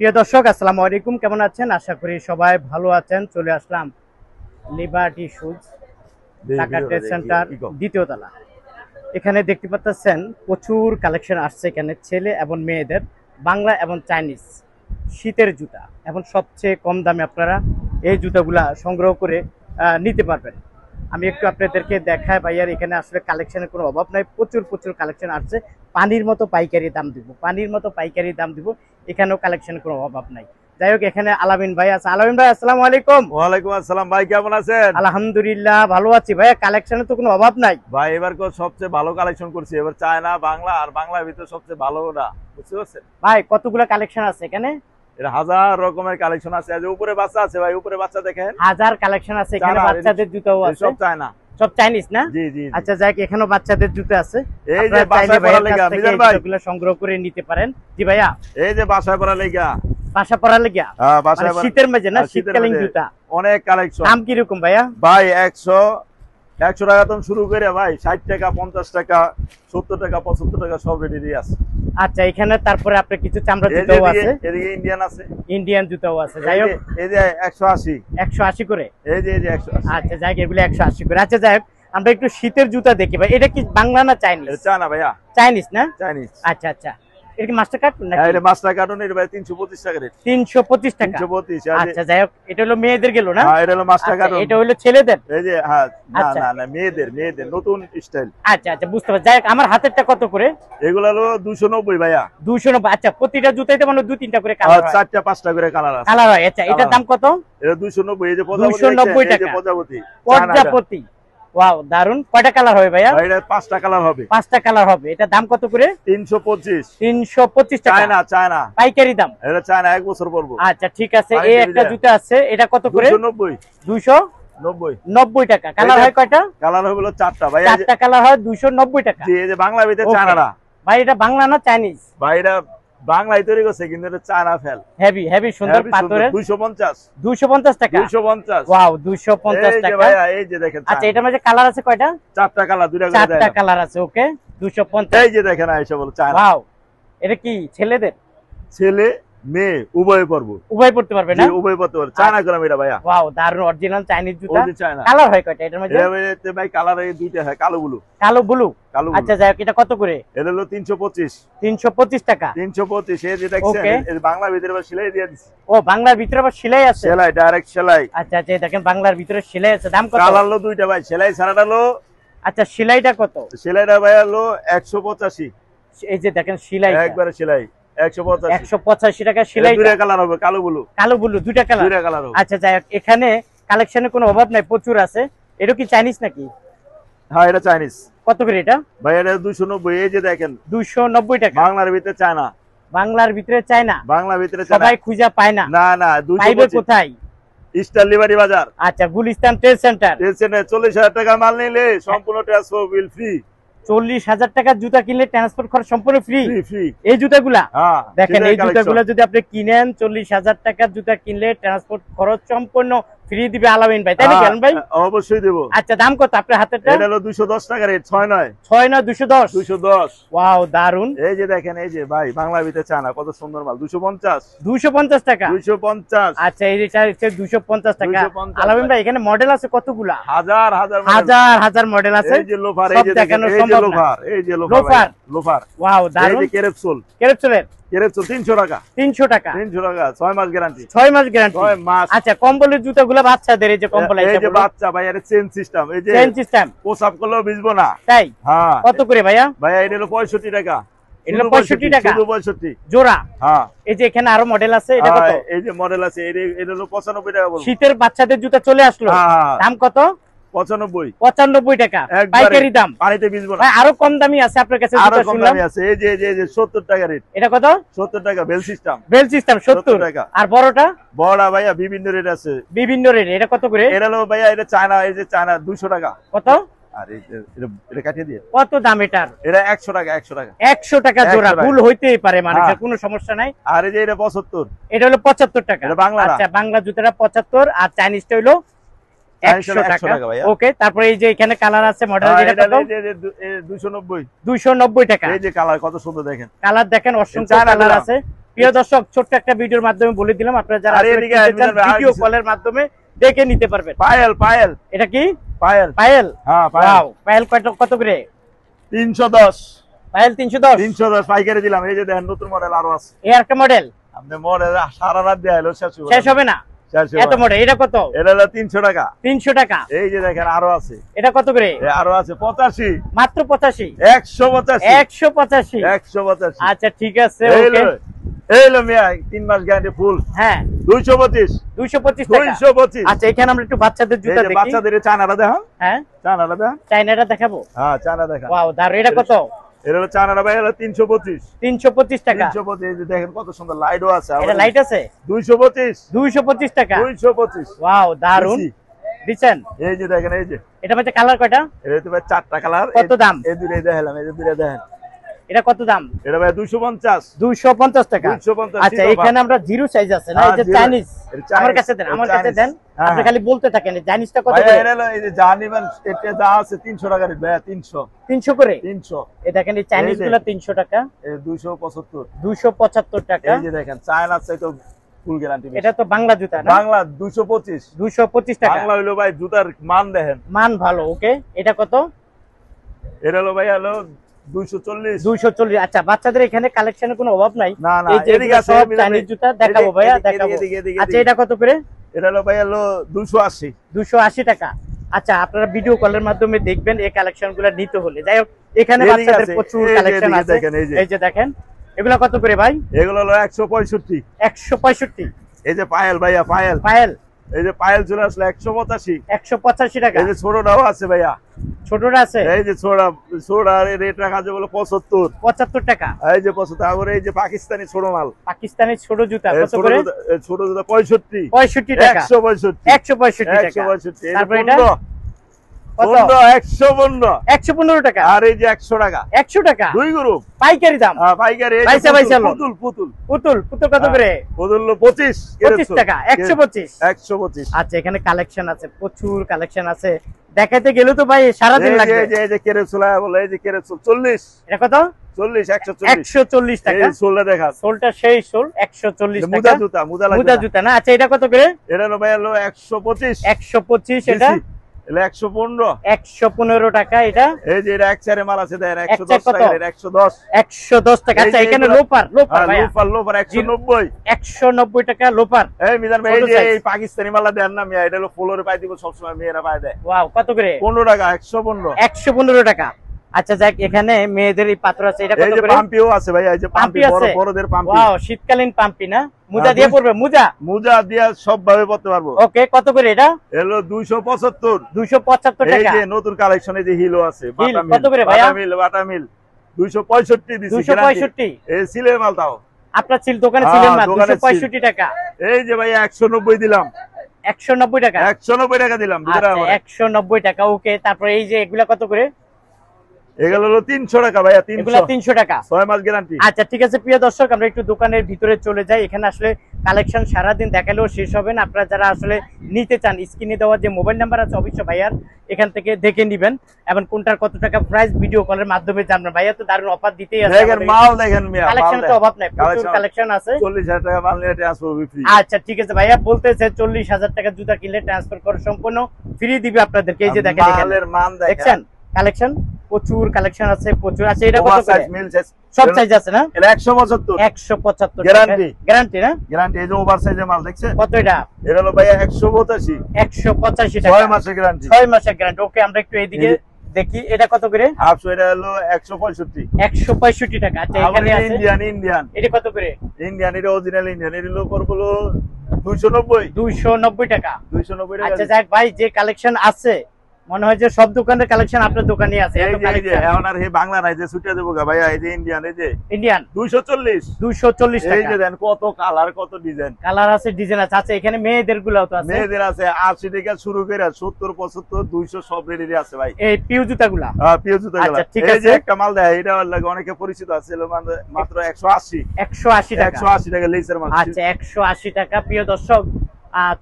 প্রিয় দর্শক, আসসালামু আলাইকুম। কেমন আছেন? আশা করি সবাই ভালো আছেন। চলে আসলাম Liberty shoes Dhaka trade centre দ্বিতীয় তলা। এখানে দেখতে পাচ্ছেন প্রচুর কালেকশন আসছে এখানে ছেলে এবং মেয়েদের বাংলা এবং চাইনিজ শীতের জুতা এবং সবচেয়ে কম দামে আপনারা এই জুতাগুলা সংগ্রহ করে নিতে পারবেন। আমি একটু আপনাদেরকে দেখাই ভাইয়ার, এখানে আসলে কালেকশনের কোনো অভাব নাই। প্রচুর কালেকশন আসছে। পানির মতো পাইকারি দাম দিব। এখানেও কালেকশনের কোনো অভাব নাই। যাই হোক, এখানে আলামিন ভাই আছে। আলামিন ভাই, আসসালামু আলাইকুম। ওয়ালাইকুম আসসালাম ভাই, কেমন আছেন? আলহামদুলিল্লাহ, ভালো আছি ভাইয়া। কালেকশনের তো কোনো অভাব নাই ভাই, এবার সবচেয়ে ভালো কালেকশন করছি। এবার চায়না, বাংলা আর বাংলার ভিতরে সবচেয়ে ভালো ওটা, বুঝতে পারছেন ভাই? কতগুলো কালেকশন আছে এখানে? এটা হাজার রকমের কালেকশন আছে। আজ উপরে বাচ্চা আছে ভাই, উপরে বাচ্চা দেখেন, হাজার কালেকশন আছে এখানে। বাচ্চাদের জুতাও আছে, সব চায়না, সব চাইনিজ না? জি জি। আচ্ছা, যাক, এখানেও বাচ্চাদের জুতো আছে। এই যে বাসায় পরা লেগা মিজান ভাই, এগুলো সংগ্রহ করে নিতে পারেন। জি ভাইয়া, এই যে বাসায় পরা লেগা, বাসা পরা লেগা, হ্যাঁ বাসায় পরা, শীতের মাঝে না, শীতকালীন জুতা অনেক কালেকশন। দাম কি রকম ভাইয়া? ভাই 100 টাকা তো শুরু করে ভাই 60 টাকা, 50 টাকা, 70 টাকা, 75 টাকা সব রেডি আছে। আচ্ছা, এখানে তারপরে আপনার কিছু চামড়া জুতাও আছে, এদিকে ইন্ডিয়ান আছে, ইন্ডিয়ান জুতাও আছে। যাই হোক, এই যে 180 করে, এই যে 180। আচ্ছা, যাই হোক, এগুলো 180 করে। আচ্ছা, যাই হোক, আমরা একটু শীতের জুতা দেখি ভাই। এটা কি বাংলা না চাইনিজ? চায়না ভাইয়া, চাইনিজ না? চাইনিজ। আচ্ছা আচ্ছা, এটা কি মাস্টার কার্ড নাকি? হ্যাঁ, এটা মাস্টার কার্টন। এটা ভাই 325 টাকা রেট। 325 টাকা। 325। আচ্ছা, যাই হোক, এটা হলো মেয়েদের গেল না? হ্যাঁ, এটা হলো মাস্টার কার্টন। এটা হলো ছেলেদের? এই যে, হ্যাঁ, আচ্ছা। না মেয়েদের নতুন স্টাইল। আচ্ছা আচ্ছা, বুঝতে পারছি। যাই হোক, আমার হাতেরটা কত করে? এগুলো হলো 290 ভাইয়া। 290। আচ্ছা, প্রতিটা জুতাইতে মানে 2-3টা করে কালার হয়? 4টা 5টা করে কালার আছে। কালার হয়। আচ্ছা, এটার দাম কত? এটা 290। এই যে 290 টাকা। প্রজাপতি। ওয়াও, দারুন। কয়টা কালার হবে ভাইয়া? এটা 5টা কালার হবে। 5টা কালার হবে। এটা দাম কত করে? 325। 325 টাকা। চায়না পাইকারি দাম। এটা চায়না, 1 বছর পড়বো। আচ্ছা, ঠিক আছে। এই একটা জুতা আছে, এটা কত করে? 290। 290 টাকা। কালার হয় কয়টা? কালার হলো 4টা ভাই। 4টা কালার হয় 290 টাকা। জি, এই যে বাংলা ভিতরে চায়নাটা। ভাই, এটা বাংলা না চাইনিজ? ভাই, এটা বাংলায় তৈরি করছে, কিন্তু এটা চায়না ফেল। হেভি সুন্দর পাথরের। 250 টাকা। 250। ওয়াও, 250 টাকা। ভাইয়া, এই যে দেখেন। আচ্ছা, এটার মধ্যে কালার আছে কয়টা? 4টা কালার, 2টা করে। 4টা কালার আছে। ওকে, 250। এই যে দেখেন, আয়েশা বল চায়না। ওয়াও, এটা কি ছেলেদের? ছেলে মেয়ে উভয় পরবো। উভয় পড়তে পারবে না? উভয় পড়তে পারবে। চায়না কলম এটা ভাইয়া। ওয়াও, দারুন। অরিজিনাল চাইনিজ জুতা। চায়না। কালার হয় কয়টা এটার মধ্যে? এর ভাই কালার এই দুইটা হয়, কালো ব্লু। কালো ব্লু। আচ্ছা, যাই হোক, এটা কত করে? এটা হলো 325। 325 টাকা। 325। এই যে দেখছেন, এই বাংলার ভিতরে সেলাই দিয়ে দিছি। ও, বাংলার ভিতরে আবার সেলাই আছে? সেলাই, ডাইরেক্ট সেলাই। আচ্ছা আচ্ছা, দেখেন বাংলার ভিতরে সেলাই আছে। দাম কত? কালার হলো দুইটা ভাই, সেলাই ছাড়াটা হলো। আচ্ছা, সেলাইটা কত? সেলাইটা ভাই হলো 185। এই যে দেখেন সেলাই, একবারে সেলাই 185। 185 টাকা সেলাই। দুইটা কালার হবে, কালো ব্লু। দুইটা কালার হবে। আচ্ছা, যাই হোক, এখানে কালেকশনের কোনো অভাব নাই, প্রচুর আছে। এটা কি চাইনিজ নাকি? হ্যাঁ, এটা চাইনিজ। কত করে এটা? ভাই, এটা 290। এই যে দেখেন, 290 টাকা। বাংলার ভিতরে চায়না। বাংলার ভিতরে চায়না। বাংলার ভিতরে সবাই খুঁজে পায় না। না 225 কোথায়? স্টার লিবার্টি বাজার। আচ্ছা, গুলিস্তান ট্রেড সেন্টার। 40,000 টাকা মাল নিলে সম্পূর্ণ ট্রান্সপোর্ট বিল ফ্রি। 40,000 টাকার জুতা কিনলে ট্রান্সপোর্ট খরচ সম্পূর্ণ ফ্রি। ফ্রি এই জুতাগুলা দেখেন, এই কালেকশন। জুতাগুলা যদি আপনি কিনেন, 40,000 টাকার জুতা কিনলে ট্রান্সপোর্ট খরচ সম্পূর্ণ ফ্রি দিবে আলামিন ভাই, তাই নাকি আলামিন ভাই? অবশ্যই দেব। আচ্ছা, দাম কত আপনার হাতেরটা? এটা হলো 210 টাকা রেট। 6 210। 210। ওয়াও, দারুন। এই যে দেখেন, এই যে ভাই বাংলার ভিতরে চায়না, কত সুন্দর মাল। 250 টাকা। 250। আচ্ছা, এই যে 250 টাকা। 250 আলামিন ভাই, এখানে মডেল আছে কতগুলা? হাজার মডেল আছে। এই যে লোফার, সব দেখানো সম্ভব না। এই যে লোফার। ওয়াও, দারুন। এই যে কেরেপসোল 300 টাকা। 300 টাকা। 6 মাস গ্যারান্টি। 6 মাস গ্যারান্টি। 6 মাস। আচ্ছা, কম্বলের জুতাগুলো বাচ্চাদের, এই যে কম্বল, এই যে বাচ্চা ভাই, এটা চেন সিস্টেম। এই যে চেন সিস্টেম। পোশাক করলেও ভিজবো না। তাই? হ্যাঁ। কত করে ভাইয়া? ভাইয়া, এটা হলো 65 টাকা। এটা 65 টাকা শুধু 65 জোড়া। হ্যাঁ। এই যে এখানে আরো মডেল আছে, এটা কত? এই যে মডেল আছে, এটা হলো 95 টাকা বলবো। শীতের বাচ্চাদের জুতা চলে আসলো। দাম কত? 95 টাকা। পাইকারি দাম। পানিতে ভিজবো না। ভাই, আরো কম দামি আছে আপনার কাছে জুতা শুনলাম। আছে, এই যে 70 টাকা রেট। এটা কত? 70 টাকা বেল সিস্টেম। 70 টাকা। আর বড়টা? বড়টা ভাইয়া বিভিন্ন রেট আছে। বিভিন্ন রেট। এটা কত করে? এটা হলো ভাইয়া, এটা চায়না। এই যে চায়না 200 টাকা। কত? আর এটা কাটিয়ে দিয়ে। কত দাম এটার? এটা 100 টাকা। 100 টাকা জোড়া। ভুল হইতেই পারে মানুষের, কোনো সমস্যা নাই। আর এই যে এটা 75। এটা হলো 75 টাকা। এটা বাংলা। আচ্ছা, বাংলা জুতাটা 75 আর চাইনিজটা হলো 100 টাকা। ওকে, তারপরে এই যে এখানে কালার আছে, মডেল যেটা কত? 290। 290 টাকা। এই যে কালার কত সুন্দর দেখেন। কালার দেখেন, অসংখ্য কালার আছে। প্রিয় দর্শক ছোট্ট একটা ভিডিওর মাধ্যমে বলে দিলাম, আপনারা যারা ভিডিও কলের মাধ্যমে দেখে নিতে পারবেন। পায়েল পায়েল, এটা কি পায়েল? পায়েল, হ্যাঁ পায়েল। পায়েল কত করে? 310। পায়েল 310। 310 পাইকারি দিলাম। এই যে দেখেন নতুন মডেল আরো আছে। এই একটা মডেল আপনি মডেল সারা রাত দেয়া হলো শেষ হবে না এত মডেল। এটা কত? এটা হলো 300 টাকা। 300 টাকা। এই যে দেখেন আরো আছে। এটা কত করে? আরো আছে 85। মাত্র 85। 185। 185। 185। আচ্ছা ঠিক আছে, ওকে। এই লো মিয়া 3 মাস গ্যারান্টি ফুল। হ্যাঁ 225। 225 টাকা। 225। আচ্ছা এখানে আমরা একটু বাচ্চাদের জুতা দেখি। বাচ্চাদের চায়নাটা দেখান। হ্যাঁ চায়নাটা দেখান। চায়নাটা দেখাবো? হ্যাঁ চায়না দেখান। ওয়াও দারুণ। এটা কত? এটা হলো চায়নাটা ভাই, হলো 325। 325 টাকা। 325। এই যে দেখেন কত সুন্দর লাইটও আছে। এটা লাইট আছে। 225। 225 টাকা। 225। ওয়াও দারুণ দিছেন। এই যে দেখেন, এই যে এটা মধ্যে কালার কয়টা? এটা তো ভাই 4টা কালার। কত দাম? এই দুইটাই দেখালাম, এই যে দুইটা দেখেন। এটা কত দাম? এটা ভাই 250। 250 টাকা। 250। আচ্ছা এখানে আমরা জিরো সাইজ আছে না? এটা চাইনিজ। আমার কাছে দেন, আমার কাছে দেন। আপনি খালি বলতে থাকেন চাইনিজটা কত করে? এটা হলো এই যে জার্নিমান, এটা যা আছে 300 টাকা রেট ভাই। 300 300 করে। 300। এই দেখেন এই চাইনিজগুলো 300 টাকা। এই 275। 275 টাকা। এই যে দেখেন চায়না চাই তো ফুল গ্যারান্টি। এটা তো বাংলা জুতা না? বাংলা 225। 225 টাকা। বাংলা হলো ভাই জুতার মান দেখেন, মান ভালো। ওকে এটা কত? এটা হলো ভাই হলো 240। 240। আচ্ছা বাচ্চাদের এখানে কালেকশনের কোনো অভাব নাই। না না, এই যে এদিকে আছে সব চাইনিজ জুতা দেখাবো ভাইয়া, দেখাবো। আচ্ছা এটা কত করে? এটা হলো ভাই হলো 280। 280 টাকা। আচ্ছা আপনারা ভিডিও কলের মাধ্যমে দেখবেন এই কালেকশনগুলো নিতে হলে। যাই হোক এখানে বাচ্চাদের প্রচুর কালেকশন আছে। এই যে দেখেন এগুলা কত করে ভাই? এগুলো হলো 165। 165। এই যে পায়েল ভাইয়া, পায়েল পায়েল। এই যে পায়েল চলে আসলে 185। 185 টাকা। এই যে ছোটটাও আছে ভাইয়া, ছোটটা আছে। এই যে ছোটার রেট রাখা আছে বলো 75। 75 টাকা। এই যে 75। আর এই যে পাকিস্তানি ছোট মাল, পাকিস্তানি ছোট জুতা কত করে? ছোট জুতা 65। 65 টাকা। 165। 165 টাকা। 165। তারপর এটা কত? 115। 115 টাকা। আর এই যে 100 টাকা। 100 টাকা। দুই গ্রুপ পাইকারি দাম। পাইকারি। পুতুল পুতুল পুতুল কত করে? পুতুল 25। 25 টাকা। 125। 125। আচ্ছা এখানে কালেকশন আছে, প্রচুর কালেকশন আছে। দেখাতে গেলে তো ভাই সারা দিন লাগবে। এই যে কেরেসুলা বলে, এই যে কেরেসুল 40। এটা কত? 40। 140 টাকা। এই সোলটা দেখা, সোলটা সেই সোল 140 টাকা। মুদা জুতা, মুদা জুতা না? আচ্ছা এটা কত করে? এটা হলো ভাই হলো 125। 125। এটা 115। 115 টাকা। এটা এই যে এটা এক চারে মাল আছে দেন 110 টাকা। 110। 110 টাকা। আচ্ছা এখানে লোপার ভাই, লোপার 190। 190 টাকা লোপার। এই মিজান ভাই, এই যে এই পাকিস্তানি মাল দেন না মিয়া, এটা হলো ফ্লোরে পাই দিব সব সময়, মেয়েরা পায় দেয়। ওয়াও কত করে? 15 টাকা। 115। 115 টাকা। আচ্ছা যাক এখানে মেয়েদের এই পাত্র আছে, এটা কত এই যে করে? পাম্পিও আছে ভাই, এই যে পাম্পি বড়দের পাম্পি। ওয়াও শীতকালীন পাম্পি না? মুজা দিয়ে পড়বে? মুজা দিয়া সব ভাবে পড়তে পারবো। ওকে কত করে এটা? এলো 275। 275 এই টাকা। যে নতুন কালেকশনে যে হিলো আছে, কত করে ভাইয়া? বাটা মিল 265 দিছি। 265। এই সিলের মাল তাও আপনার দোকানে ছিলেন না? 265 টাকা। এই যে ভাই 190 দিলাম। 190 টাকা। 190 টাকা দিলাম। 190 টাকা। ওকে তারপরে এই যে এগুলা কত করে? এগুলো হলো 300 টাকা ভাইয়া। 300 টাকা। 6 মাস গ্যারান্টি। আচ্ছা ঠিক আছে প্রিয় দর্শক, আমরা একটু দোকানের ভিতরে চলে যাই। এখানে আসলে কালেকশন সারাদিন দেখালেও শেষ হবে না। আপনারা যারা আসলে নিতে চান স্ক্রিনে দেওয়া যে মোবাইল নাম্বার আছে অবশ্যই ভাইয়ার এখান থেকে দেখে নিবেন, এবং কোনটার কত টাকা প্রাইস ভিডিও কলের মাধ্যমে জানবেন। ভাইয়া তো দারুণ অফার দিতেই আছে। দেখেন মাল দেখেন মিয়া, কালেকশন তো অভাব নাই, প্রচুর কালেকশন আছে। 40,000 টাকা মাল নিয়ে ট্রান্সফার ফ্রি। আচ্ছা ঠিক আছে ভাইয়া বলতেছে 40,000 টাকা জুতা কিনলে ট্রান্সফার করে সম্পূর্ণ ফ্রি দিবে আপনাদেরকে। এই যে দেখেন মালের মান দেখছেন, কালেকশন প্রচুর কালেকশন আছে প্রচুর। আচ্ছা এটা কত করে? সব সাইজ আছে না? এটা 175। 175 গ্যারান্টি। গ্যারান্টি না? গ্যারান্টি। এই যে ওভার সাইজের মাল দেখছেন কত এটা? এটা হলো ভাইয়া 185। 185 টাকা। 6 মাসের গ্যারান্টি। 6 মাসের গ্যারান্টি। ওকে আমরা একটু এইদিকে দেখি, এটা কত করে? হাফ এটা হলো 165। 165 টাকা। আচ্ছা এখানে আছে ইন্ডিয়ান। এটা কত করে? ইন্ডিয়ান, এটা অরিজিনাল ইন্ডিয়ান। এর লোক হলো 290। 290 টাকা। 290 টাকা। আচ্ছা যাক ভাই যে কালেকশন আছে মনে হয় যে সব দোকানের কালেকশন আপনার দোকানে আছে। এত কালেকশন এখন আর হে বাংলা নাই যে ছুটে দেবো গা ভাইয়া। এই যে ইন্ডিয়ান, এই যে ইন্ডিয়ান 240। 240 টাকা। এই যে দেন কত কালার, কত ডিজাইন। কালার আছে, ডিজাইন আছে। আচ্ছা এখানে মেয়েদের গুলাও তো আছে? মেয়েদের আছে 80 টাকা শুরু করে 70, 75, 200 সব রেডি আছে ভাই। এই পিউ জুতাগুলা? হ্যাঁ পিউ জুতাগুলা। আচ্ছা ঠিক এই আছে। যে একটা মাল দেয়, এটা লাগে অনেকে পরিচিত আছে, মাত্র 180। 180 টাকা। 180 টাকা লেসের মাল। আচ্ছা 180 টাকা। প্রিয় দর্শক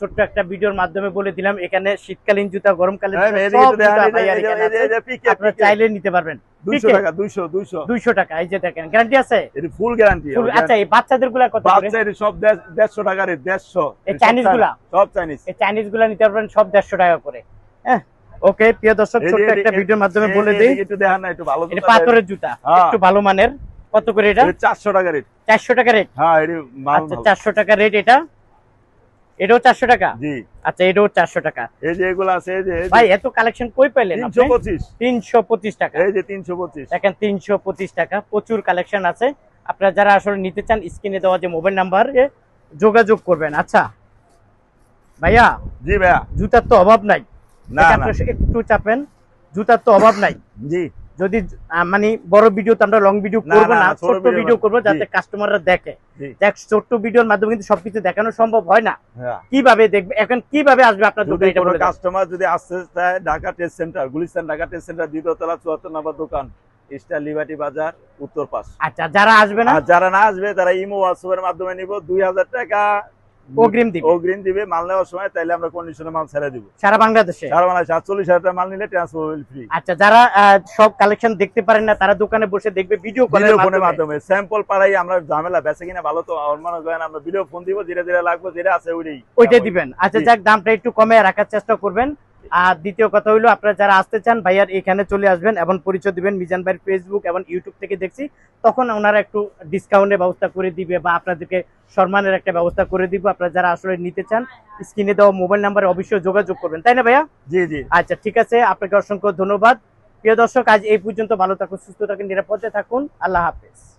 ছোট্ট একটা ভিডিওর মাধ্যমে বলে দিলাম, এখানে শীতকালীন জুতা, গরমকালীন হ্যাঁ, জুতা, এই যে সব একটু দেখেন, জুতা এই যে- ভাইয়ার এই যে- এখানে এই যে- আছে। এই যে পিকে, আপনারা পিকে। চাইলে নিতে পারবেন। 200 টাকা, 200 200 টাকা, এই যে দেখেন, গ্যারান্টি আছে। এটা ফুল গ্যারান্টি। আচ্ছা, এই বাচ্চাদের গুলা কত করে? বাচ্চা এটা সব 150 টাকা রে, 150। এই চাইনিজ গুলা? সব চাইনিজ। এই চাইনিজ গুলা নিতে পারবেন সব 150 টাকা করে। হ্যাঁ, ওকে প্রিয় দর্শক, এই যে- ছোট্ট একটা এই- ভিডিওর মাধ্যমে এই- বলে এই- দেই, একটু দেখেন না, একটু ভালো এটা জুতা পাথরের জুতা, হ্যাঁ। একটু ভালো মানের। কত করে এটা? এটা 400 টাকা রেট। 400 টাকা রেট। হ্যাঁ, এটা মাল আচ্ছা, ভালো। 400 টাকা রেট এটা। এটাও 400 টাকা? জি। আচ্ছা, এটাও 400 টাকা। এই যে এগুলো আছে, এই যে ভাই এত কালেকশন কই পাইলেন আপনি? 325। 325 টাকা। এই যে 325। দেখেন 325 টাকা, প্রচুর কালেকশন আছে। আপনারা যারা আসলে নিতে চান স্ক্রিনে দেওয়া যে মোবাইল নাম্বারে যোগাযোগ করবেন। আচ্ছা ভাইয়া, জি ভাইয়া। জুতার তো অভাব নাই। না, এটা না। আপনারা একটু চাপেন, জুতার তো অভাব নাই। জি। যদি মানে বড় ভিডিও তো আমরা লং ভিডিও না, করবো না, না, না, ছোট ছোট্ট video ভিডিও করবো জি। যাতে কাস্টমাররা দেখে। জি। দেখ, ছোট্ট ভিডিওর মাধ্যমে কিন্তু সবকিছু দেখানো সম্ভব হয় না। হ্যাঁ। কিভাবে দেখবে এখন, কিভাবে আসবে আপনার যদি দোকানে, এটা কোনো বলে দেন। কাস্টমার যদি আসতে চায়, Dhaka test centre, Gulistan Dhaka test centre, 2য় তলা, 74 নম্বর দোকান, স্টার লিবার্টি বাজার, উত্তর পাশ। আচ্ছা, যারা আসবে না আর যারা না আসবে তারা ইমো হোয়াটসঅ্যাপের মাধ্যমে নিব, 2000 টাকা অগ্রিম দিবে। অগ্রিম দিবে মাল নেওয়ার সময়, তাইলে আমরা কন্ডিশনে মাল ছেড়ে দিব সারা বাংলাদেশে। সারা বাংলাদেশ। 48,000 টাকা মাল নিলে ট্রান্সপোর্ট ফ্রি। আচ্ছা, যারা সব কালেকশন দেখতে পারেন না, তারা দোকানে বসে দেখবে ভিডিও ভিডিও ফোনের কলের মাধ্যমে স্যাম্পল পাড়াই আমরা ঝামেলা বেঁচে কিনা ভালো তো আমার মনে করেন, আমরা ভিডিও ফোন দিব, যেটা যেটা লাগবে, যেটা আছে ওইটাই দিবেন। আচ্ছা, জি। যাক, দামটা একটু কমে রাখার চেষ্টা করবেন। আর দ্বিতীয় কথা হইলো, আপনারা যারা আসতে চান ভাইয়ার এখানে চলে আসবেন এবং পরিচয় দিবেন। মিজান ভাইয়ের ফেসবুক এবং ইউটিউব থেকে দেখছি, তখন ওনারা একটু ডিসকাউন্টের ব্যবস্থা করে দিবে বা আপনাদেরকে সম্মানের একটা ব্যবস্থা করে দিব। আপনারা যারা আসলে নিতে চান স্ক্রিনে দেওয়া মোবাইল নাম্বারে অবশ্যই যোগাযোগ করবেন, তাই না ভাইয়া? জি জি। আচ্ছা, ঠিক আছে, আপনাকে অসংখ্য ধন্যবাদ। প্রিয় দর্শক, আজ এই পর্যন্ত। ভালো থাকুন, সুস্থ থাকুন, নিরাপদে থাকুন। আল্লাহ হাফেজ।